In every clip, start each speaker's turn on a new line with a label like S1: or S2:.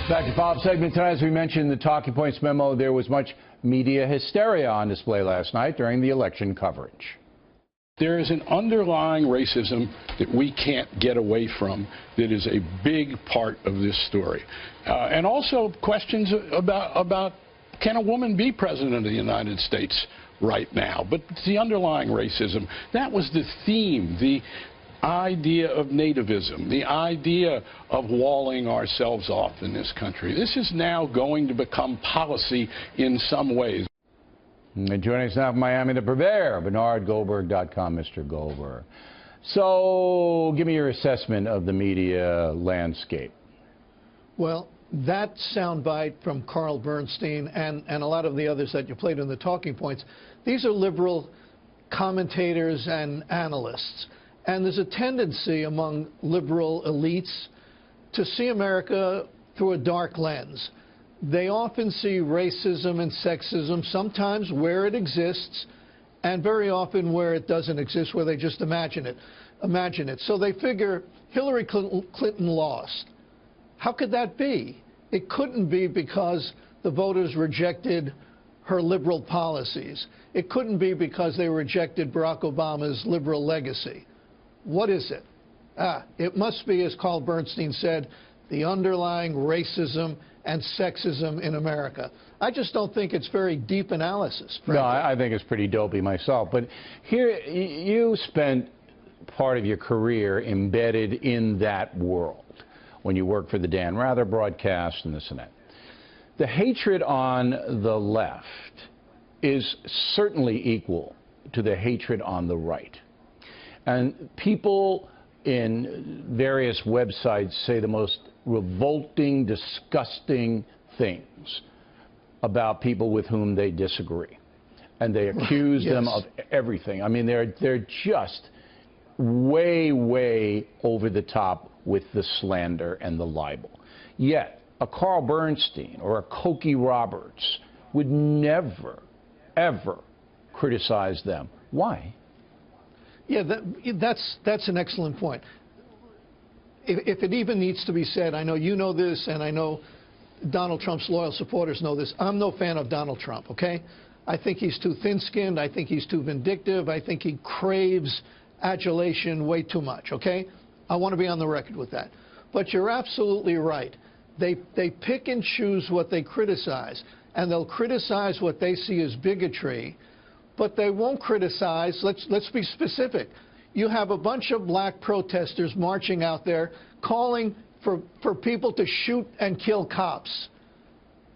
S1: Back to follow-up segment tonight. As we mentioned in the Talking Points memo, there was much media hysteria on display last night during the election coverage.
S2: There is an underlying racism that we can't get away from that is a big part of this story. And also questions about can a woman be president of the United States right now? But the underlying racism, that was the theme, the idea of nativism, the idea of walling ourselves off in this country. This is now going to become policy in some ways.
S1: And joining us now from Miami, the purveyor, BernardGoldberg.com, Mr. Goldberg. So give me your assessment of the media landscape.
S3: Well, that soundbite from Carl Bernstein and a lot of the others that you played in the talking points, these are liberal commentators and analysts. And there's a tendency among liberal elites to see America through a dark lens. They often see racism and sexism, sometimes where it exists, and very often where it doesn't exist, where they just imagine it. So they figure Hillary Clinton lost. How could that be? It couldn't be because the voters rejected her liberal policies. It couldn't be because they rejected Barack Obama's liberal legacy. What is it? It must be, as Carl Bernstein said, the underlying racism and sexism in America. I just don't think it's very deep analysis, frankly.
S1: No, I think it's pretty dopey myself. But here, you spent part of your career embedded in that world when you worked for the Dan Rather broadcast and this and that. The hatred on the left is certainly equal to the hatred on the right. And people in various websites say the most revolting, disgusting things about people with whom they disagree. And they accuse them of everything. I mean, they're just way, way over the top with the slander and the libel. Yet, a Carl Bernstein or a Cokie Roberts would never, ever criticize them. Why?
S3: Yeah, that's an excellent point. If it even needs to be said, I know you know this, and I know Donald Trump's loyal supporters know this. I'm no fan of Donald Trump, okay? I think he's too thin-skinned. I think he's too vindictive. I think he craves adulation way too much, okay? I want to be on the record with that. But you're absolutely right. They pick and choose what they criticize, and they'll criticize what they see as bigotry, but they won't criticize, let's be specific. You have a bunch of black protesters marching out there calling for people to shoot and kill cops.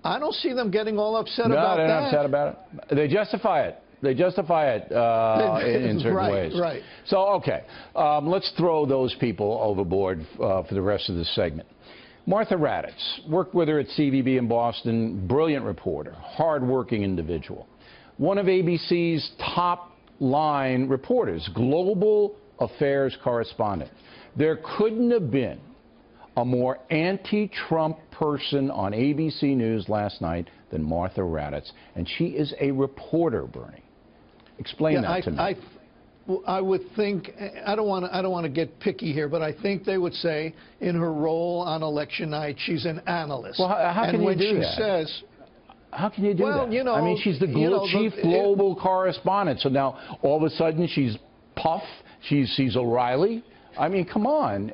S3: I don't see them getting all upset about that.
S1: No, they're not upset about it. They justify it. They justify it in certain ways.
S3: Right.
S1: So, okay, let's throw those people overboard for the rest of this segment. Martha Raddatz, worked with her at CVB in Boston, brilliant reporter, hard-working individual. One of ABC's top-line reporters, global affairs correspondent. There couldn't have been a more anti-Trump person on ABC News last night than Martha Raddatz, and she is a reporter, Bernie. Explain that to me.
S3: I would think, I don't want to get picky here, but I think they would say in her role on election night, she's an analyst.
S1: Well, how can you do that? How can you do that?
S3: You know,
S1: I mean, she's the chief global correspondent. So now, all of a sudden, she's Puff. She's O'Reilly. I mean, come on.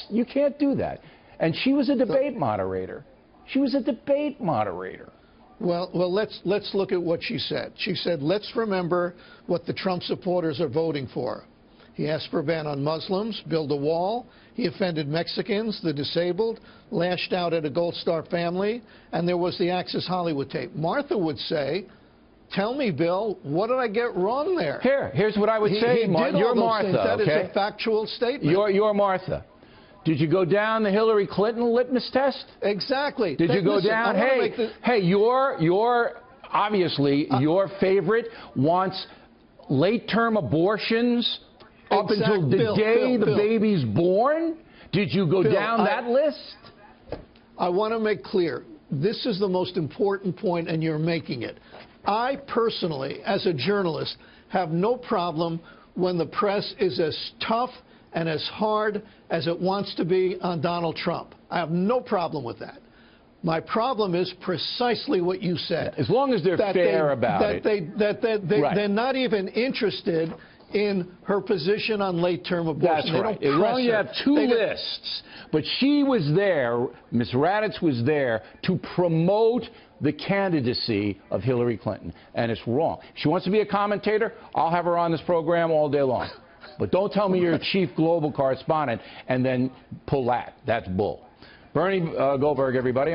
S1: You can't do that. And she was a debate moderator. She was a debate moderator.
S3: Well, let's look at what she said. She said, let's remember what the Trump supporters are voting for. He asked for a ban on Muslims, build a wall. He offended Mexicans, the disabled, lashed out at a Gold Star family, and there was the Access Hollywood tape. Martha would say, tell me, Bill, what did I get wrong there?
S1: Here's what I would say. You're Martha,
S3: that
S1: okay?
S3: is a factual statement.
S1: You're Martha. Did you go down the Hillary Clinton litmus test?
S3: Exactly.
S1: Did you go down? Hey, obviously your favorite wants late-term abortions up until the day the baby's born? Did you go down that list?
S3: I want to make clear, this is the most important point, and you're making it. I personally, as a journalist, have no problem when the press is as tough and as hard as it wants to be on Donald Trump. I have no problem with that. My problem is precisely what you said.
S1: As long as they're fair about it.
S3: They're not even interested in her position on late-term abortion.
S1: That's right. As long as you have two lists. But she was there, Ms. Raddatz was there, to promote the candidacy of Hillary Clinton. And it's wrong. If she wants to be a commentator, I'll have her on this program all day long. But don't tell me you're a chief global correspondent and then pull that. That's bull. Bernie Goldberg, everybody.